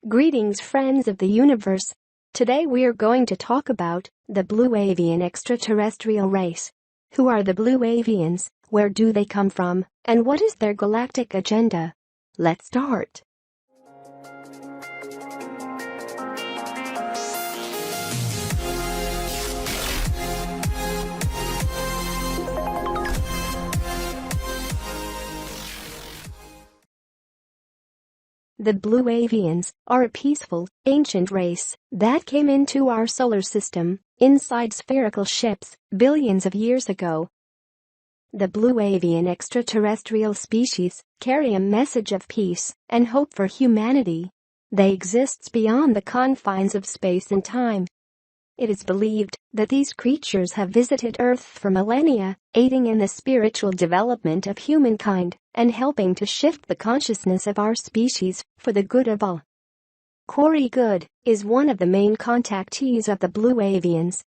Greetings, friends of the universe. Today we are going to talk about the blue avian extraterrestrial race. Who are the blue avians, where do they come from, and what is their galactic agenda? Let's start. The blue avians are a peaceful, ancient race that came into our solar system inside spherical ships billions of years ago. The blue avian extraterrestrial species carry a message of peace and hope for humanity. They exist beyond the confines of space and time. It is believed that these creatures have visited Earth for millennia, aiding in the spiritual development of humankind and helping to shift the consciousness of our species for the good of all. Corey Good is one of the main contactees of the blue avians.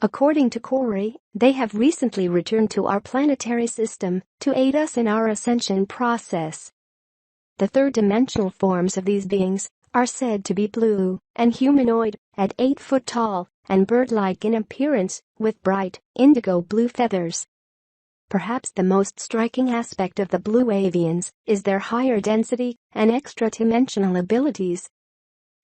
According to Corey, they have recently returned to our planetary system to aid us in our ascension process. The third-dimensional forms of these beings are said to be blue and humanoid, at 8 foot tall, and bird-like in appearance, with bright, indigo blue feathers. Perhaps the most striking aspect of the blue avians is their higher density and extra-dimensional abilities.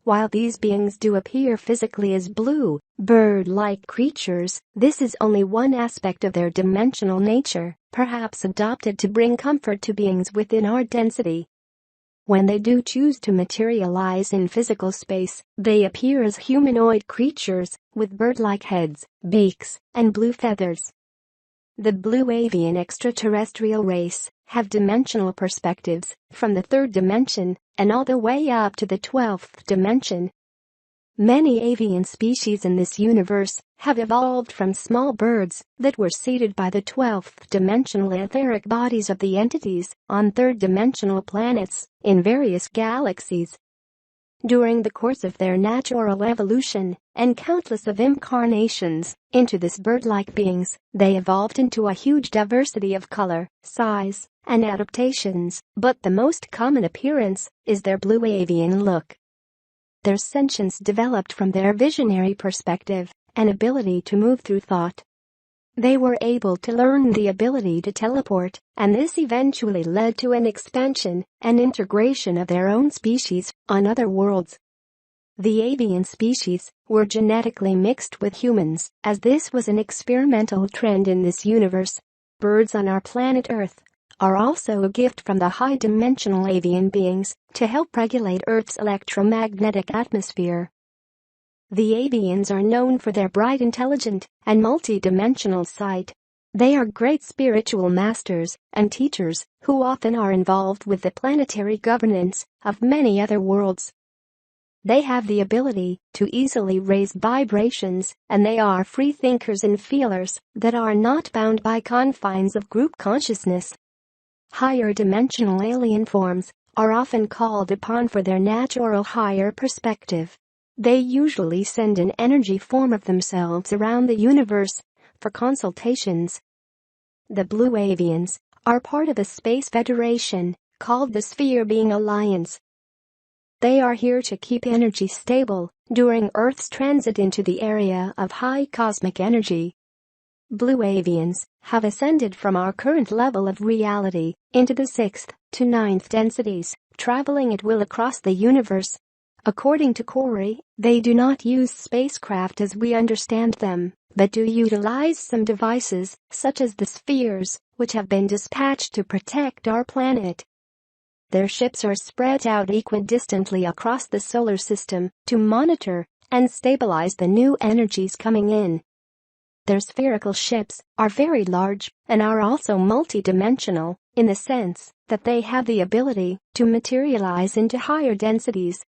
While these beings do appear physically as blue, bird-like creatures, this is only one aspect of their dimensional nature, perhaps adopted to bring comfort to beings within our density. When they do choose to materialize in physical space, they appear as humanoid creatures with bird-like heads, beaks, and blue feathers. The blue avian extraterrestrial race have dimensional perspectives from the third dimension and all the way up to the 12th dimension. Many avian species in this universe have evolved from small birds that were seeded by the 12th dimensional etheric bodies of the entities on third-dimensional planets in various galaxies. During the course of their natural evolution and countless of incarnations into this bird-like beings, they evolved into a huge diversity of color, size, and adaptations, but the most common appearance is their blue avian look. Their sentience developed from their visionary perspective and ability to move through thought. They were able to learn the ability to teleport, and this eventually led to an expansion and integration of their own species on other worlds. The avian species were genetically mixed with humans, as this was an experimental trend in this universe. Birds on our planet Earth are also a gift from the high-dimensional avian beings to help regulate Earth's electromagnetic atmosphere. The avians are known for their bright, intelligent, and multi-dimensional sight. They are great spiritual masters and teachers who often are involved with the planetary governance of many other worlds. They have the ability to easily raise vibrations, and they are free thinkers and feelers that are not bound by confines of group consciousness. Higher dimensional alien forms are often called upon for their natural higher perspective. They usually send an energy form of themselves around the universe for consultations. The blue avians are part of a space federation called the Sphere Being Alliance. They are here to keep energy stable during Earth's transit into the area of high cosmic energy. Blue avians have ascended from our current level of reality into the 6th to 9th densities, traveling at will across the universe. According to Corey, they do not use spacecraft as we understand them, but do utilize some devices, such as the spheres, which have been dispatched to protect our planet. Their ships are spread out equidistantly across the solar system to monitor and stabilize the new energies coming in. Their spherical ships are very large and are also multidimensional, in the sense that they have the ability to materialize into higher densities.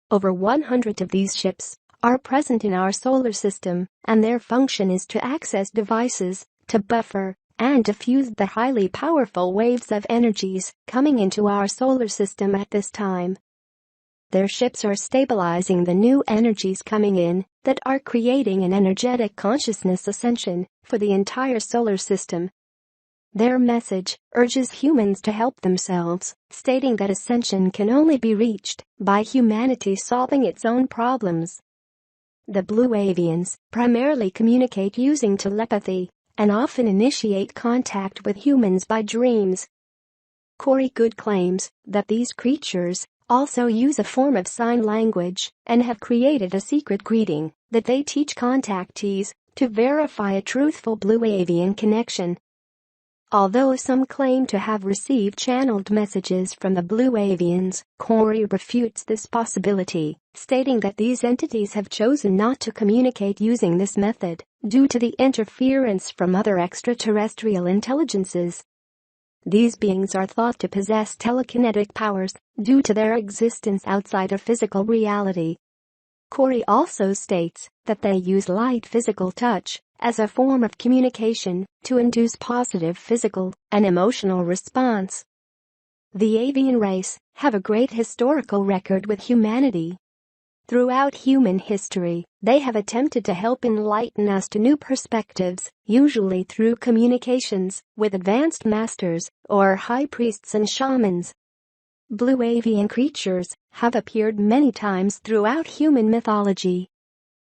Over 100 of these ships are present in our solar system, and their function is to access devices, to buffer and diffuse the highly powerful waves of energies coming into our solar system at this time. Their ships are stabilizing the new energies coming in that are creating an energetic consciousness ascension for the entire solar system. Their message urges humans to help themselves, stating that ascension can only be reached by humanity solving its own problems. The blue avians primarily communicate using telepathy and often initiate contact with humans by dreams. Corey Good claims that these creatures also use a form of sign language and have created a secret greeting that they teach contactees to verify a truthful blue avian connection. Although some claim to have received channeled messages from the blue avians, Corey refutes this possibility, stating that these entities have chosen not to communicate using this method due to the interference from other extraterrestrial intelligences. These beings are thought to possess telekinetic powers due to their existence outside of physical reality. Corey also states that they use light physical touch as a form of communication to induce positive physical and emotional response. The avian race have a great historical record with humanity. Throughout human history, they have attempted to help enlighten us to new perspectives, usually through communications with advanced masters or high priests and shamans. Blue avian creatures have appeared many times throughout human mythology.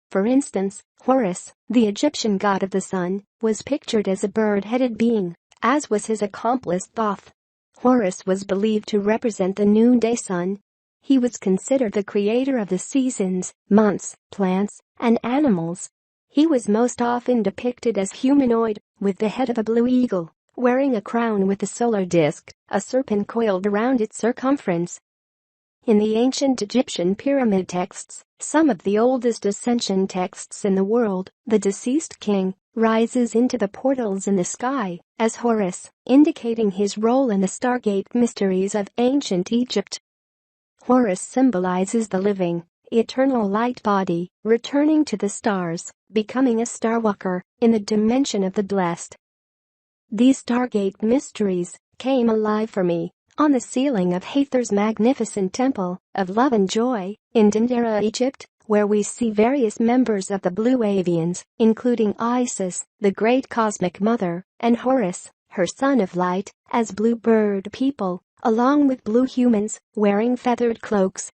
For instance, Horus, the Egyptian god of the sun, was pictured as a bird-headed being, as was his accomplice Thoth. Horus was believed to represent the noonday sun. He was considered the creator of the seasons, months, plants, and animals. He was most often depicted as humanoid, with the head of a blue eagle, wearing a crown with a solar disk, a serpent coiled around its circumference. In the ancient Egyptian pyramid texts, some of the oldest ascension texts in the world, the deceased king rises into the portals in the sky as Horus, indicating his role in the Stargate mysteries of ancient Egypt. Horus symbolizes the living, eternal light body, returning to the stars, becoming a starwalker in the dimension of the blessed. These Stargate mysteries came alive for me on the ceiling of Hathor's magnificent Temple of Love and Joy in Dendera, Egypt, where we see various members of the Blue Avians, including Isis, the Great Cosmic Mother, and Horus, her son of light, as bluebird people, along with blue humans wearing feathered cloaks.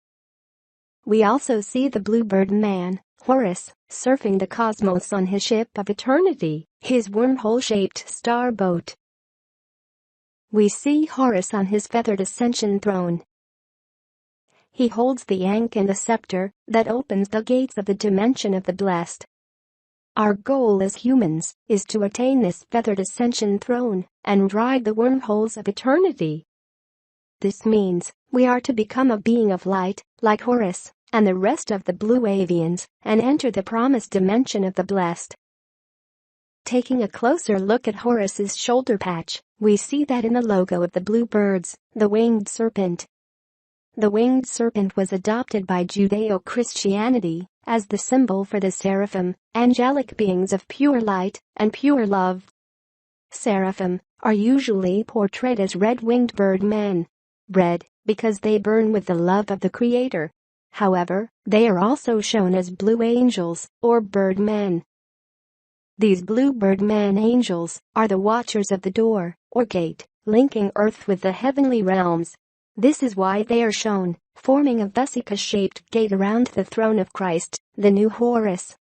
We also see the bluebird man, Horus, surfing the cosmos on his ship of eternity, his wormhole-shaped starboat. We see Horus on his feathered ascension throne. He holds the ankh and the scepter that opens the gates of the dimension of the blessed. Our goal as humans is to attain this feathered ascension throne and ride the wormholes of eternity. This means we are to become a being of light, like Horus and the rest of the Blue Avians, and enter the promised dimension of the blessed. Taking a closer look at Horus's shoulder patch, we see that in the logo of the bluebirds, the winged serpent. The winged serpent was adopted by Judeo-Christianity as the symbol for the seraphim, angelic beings of pure light and pure love. Seraphim are usually portrayed as red-winged birdmen. Red, because they burn with the love of the Creator. However, they are also shown as blue angels or birdmen. These blue birdman angels are the watchers of the door, or gate, linking Earth with the heavenly realms. This is why they are shown, forming a vesica-shaped gate around the throne of Christ, the new Horus.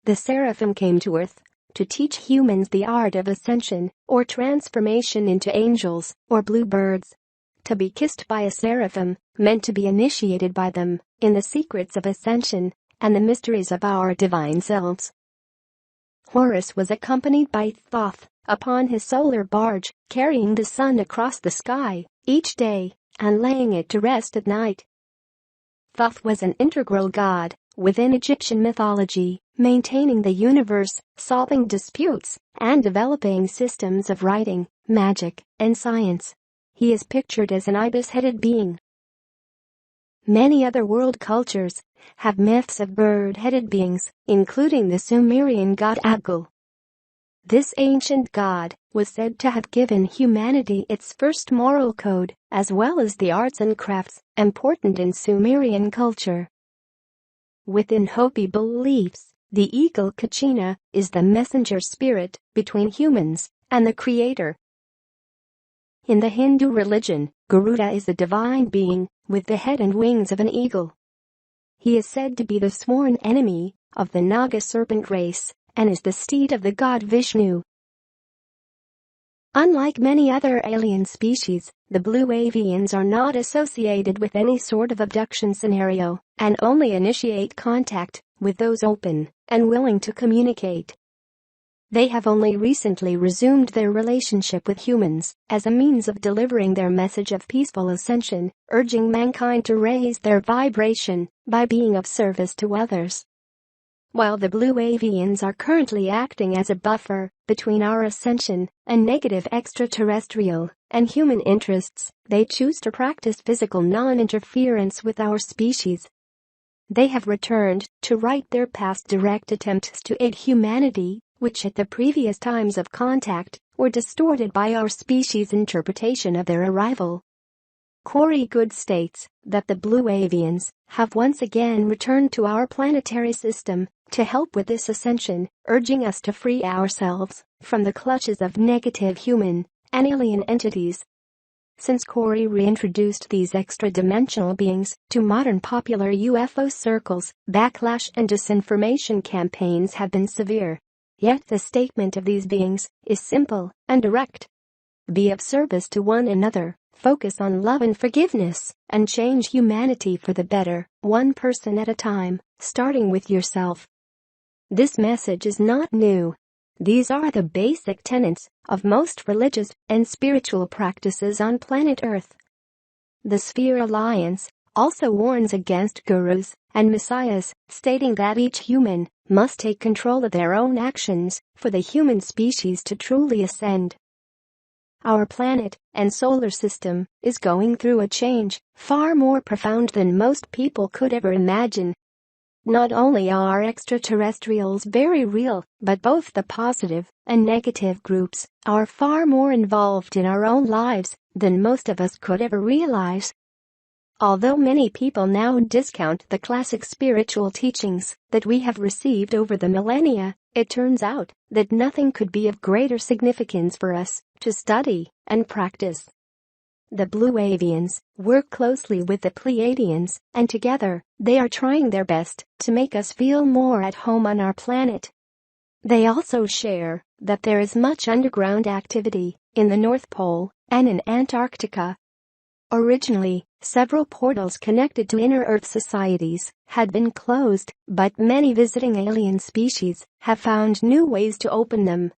The seraphim came to Earth to teach humans the art of ascension, or transformation into angels, or bluebirds. To be kissed by a seraphim meant to be initiated by them in the secrets of ascension and the mysteries of our divine selves. Horus was accompanied by Thoth upon his solar barge, carrying the sun across the sky each day and laying it to rest at night. Thoth was an integral god within Egyptian mythology, maintaining the universe, solving disputes, and developing systems of writing, magic, and science. He is pictured as an ibis-headed being. Many other world cultures have myths of bird-headed beings, including the Sumerian god Agul. This ancient god was said to have given humanity its first moral code, as well as the arts and crafts important in Sumerian culture. Within Hopi beliefs, the eagle Kachina is the messenger spirit between humans and the Creator. In the Hindu religion, Garuda is a divine being with the head and wings of an eagle. He is said to be the sworn enemy of the Naga serpent race and is the steed of the god Vishnu. Unlike many other alien species, the blue avians are not associated with any sort of abduction scenario and only initiate contact with those open and willing to communicate. They have only recently resumed their relationship with humans as a means of delivering their message of peaceful ascension, urging mankind to raise their vibration by being of service to others. While the blue avians are currently acting as a buffer between our ascension and negative extraterrestrial and human interests, they choose to practice physical non-interference with our species. They have returned to right their past direct attempts to aid humanity, which at the previous times of contact were distorted by our species' interpretation of their arrival. Corey Good states that the blue avians have once again returned to our planetary system to help with this ascension, urging us to free ourselves from the clutches of negative human and alien entities. Since Corey reintroduced these extra-dimensional beings to modern popular UFO circles, backlash and disinformation campaigns have been severe. Yet the statement of these beings is simple and direct. Be of service to one another, focus on love and forgiveness, and change humanity for the better, one person at a time, starting with yourself. This message is not new. These are the basic tenets of most religious and spiritual practices on planet Earth. The Sphere Alliance also warns against gurus and messiahs, stating that each human must take control of their own actions for the human species to truly ascend. Our planet and solar system is going through a change far more profound than most people could ever imagine. Not only are extraterrestrials very real, but both the positive and negative groups are far more involved in our own lives than most of us could ever realize. Although many people now discount the classic spiritual teachings that we have received over the millennia, it turns out that nothing could be of greater significance for us to study and practice. The Blue Avians work closely with the Pleiadians, and together, they are trying their best to make us feel more at home on our planet. They also share that there is much underground activity in the North Pole and in Antarctica. Originally, several portals connected to inner Earth societies had been closed, but many visiting alien species have found new ways to open them.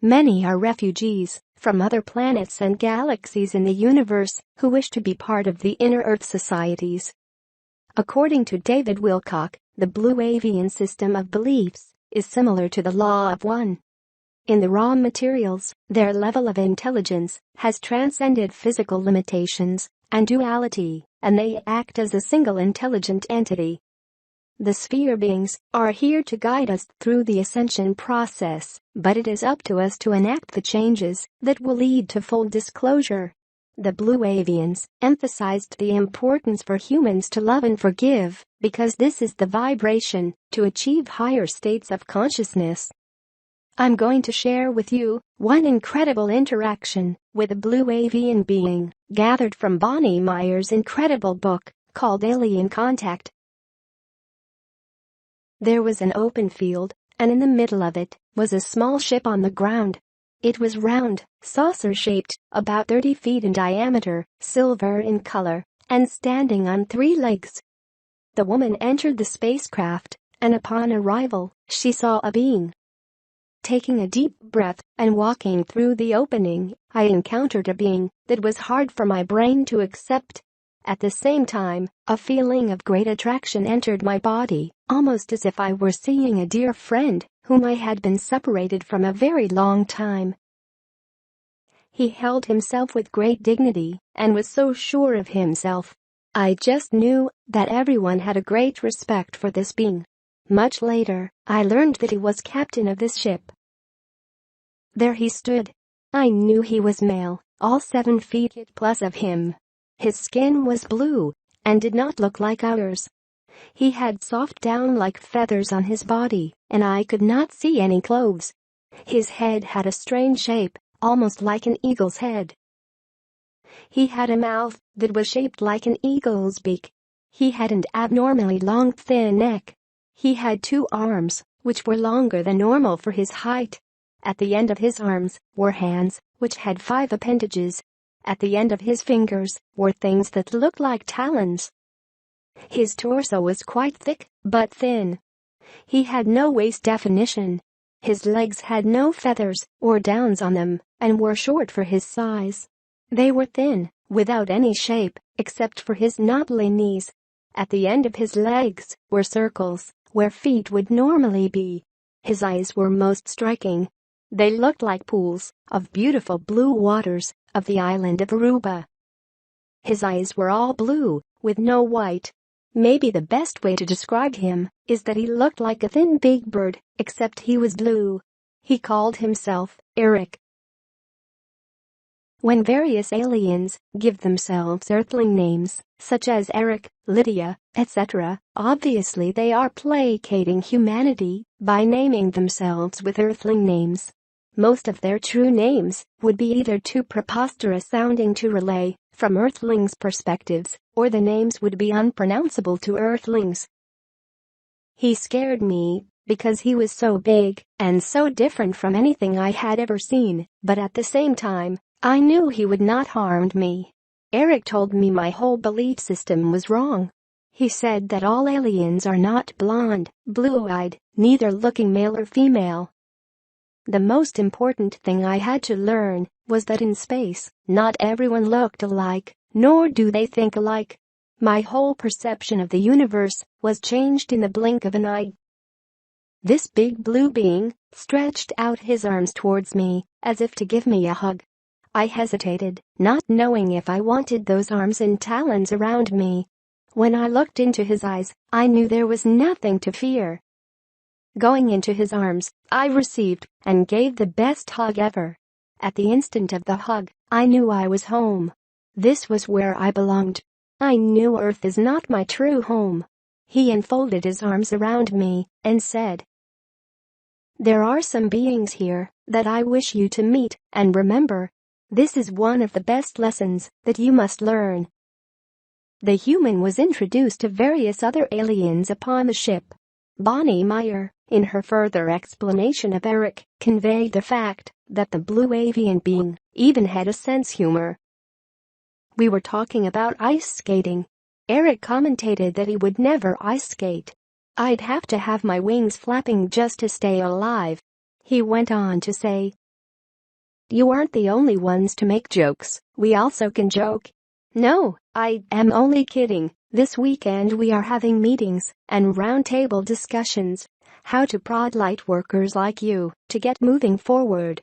Many are refugees from other planets and galaxies in the universe who wish to be part of the inner Earth societies. According to David Wilcock, the Blue Avian system of beliefs is similar to the law of one. In the raw materials, their level of intelligence has transcended physical limitations and duality, and they act as a single intelligent entity. The sphere beings are here to guide us through the ascension process, but it is up to us to enact the changes that will lead to full disclosure. The Blue Avians emphasized the importance for humans to love and forgive, because this is the vibration to achieve higher states of consciousness. I'm going to share with you one incredible interaction with a Blue Avian being, gathered from Bonnie Meyer's incredible book called Alien Contact. There was an open field, and in the middle of it was a small ship on the ground. It was round, saucer-shaped, about 30 feet in diameter, silver in color, and standing on 3 legs. The woman entered the spacecraft, and upon arrival, she saw a being. Taking a deep breath and walking through the opening, I encountered a being that was hard for my brain to accept. At the same time, a feeling of great attraction entered my body, almost as if I were seeing a dear friend whom I had been separated from a very long time. He held himself with great dignity and was so sure of himself. I just knew that everyone had a great respect for this being. Much later, I learned that he was captain of this ship. There he stood. I knew he was male, all 7 feet plus of him. His skin was blue and did not look like ours. He had soft down like feathers on his body, and I could not see any clothes. His head had a strange shape, almost like an eagle's head. He had a mouth that was shaped like an eagle's beak. He had an abnormally long thin neck. He had 2 arms, which were longer than normal for his height. At the end of his arms were hands, which had 5 appendages. At the end of his fingers were things that looked like talons. His torso was quite thick, but thin. He had no waist definition. His legs had no feathers or downs on them and were short for his size. They were thin, without any shape, except for his knobbly knees. At the end of his legs were circles, where feet would normally be. His eyes were most striking. They looked like pools of beautiful blue waters of the island of Aruba. His eyes were all blue, with no white. Maybe the best way to describe him is that he looked like a thin big bird, except he was blue. He called himself Eric. When various aliens give themselves earthling names, such as Eric, Lydia, etc., obviously they are placating humanity by naming themselves with earthling names. Most of their true names would be either too preposterous sounding to relay from earthlings' perspectives, or the names would be unpronounceable to earthlings. He scared me because he was so big and so different from anything I had ever seen, but at the same time, I knew he would not harm me. Eric told me my whole belief system was wrong. He said that all aliens are not blonde, blue-eyed, neither looking male or female. The most important thing I had to learn was that in space, not everyone looked alike, nor do they think alike. My whole perception of the universe was changed in the blink of an eye. This big blue being stretched out his arms towards me, as if to give me a hug. I hesitated, not knowing if I wanted those arms and talons around me. When I looked into his eyes, I knew there was nothing to fear. Going into his arms, I received and gave the best hug ever. At the instant of the hug, I knew I was home. This was where I belonged. I knew Earth is not my true home. He unfolded his arms around me and said, "There are some beings here that I wish you to meet, and remember, this is one of the best lessons that you must learn." The human was introduced to various other aliens upon the ship. Bonnie Meyer, in her further explanation of Eric, conveyed the fact that the blue avian being even had a sense humor. We were talking about ice skating. Eric commentated that he would never ice skate. "I'd have to have my wings flapping just to stay alive." He went on to say, "You aren't the only ones to make jokes. We also can joke." "No, I am only kidding. This weekend we are having meetings and roundtable discussions. How to prod light workers like you to get moving forward."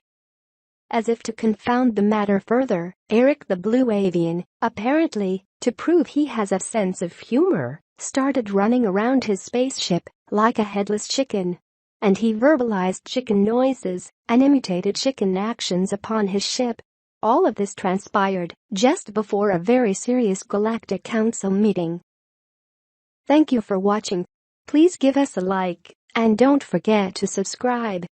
As if to confound the matter further, Eric the blue avian, apparently to prove he has a sense of humor, started running around his spaceship like a headless chicken. And he verbalized chicken noises and imitated chicken actions upon his ship. All of this transpired just before a very serious Galactic Council meeting. Thank you for watching. Please give us a like and don't forget to subscribe.